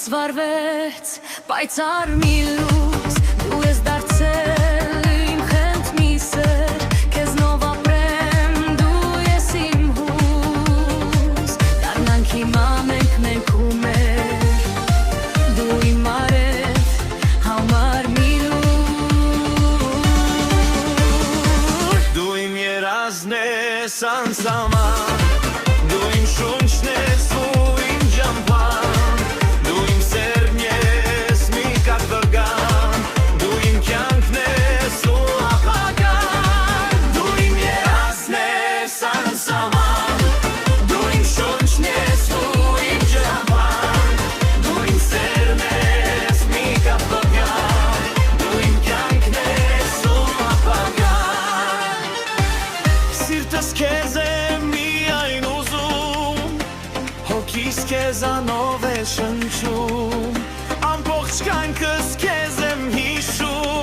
Ես վարվեց պայծառ մի լույս, դու ես դարձել իմ խենթ մի սեր, քեզնով ապրեմ, դու ես իմ հույս, դառնանք հիմա մենք ու մեր, դու իմ արև համար մի լույս, դու իմ երազն ես անսահման, դու իմ շունչն ես ու իմ ջամփան, դու իմ սերն ես մի կարգվրգան, դու իմ կյանքն ես ու ապագան, դու իմ երազն ես անսահման, դու իմ շունչն ես ու իմ ջամփան, դու իմ սերն ես մի կարգվրգան, դու իմ կյանքն ես ու ապագան, սիրտս քեզ է միայն ուզում, հոգիս քեզանով է շնչում, ամբողջ կյանքս քեզ եմ հիշում,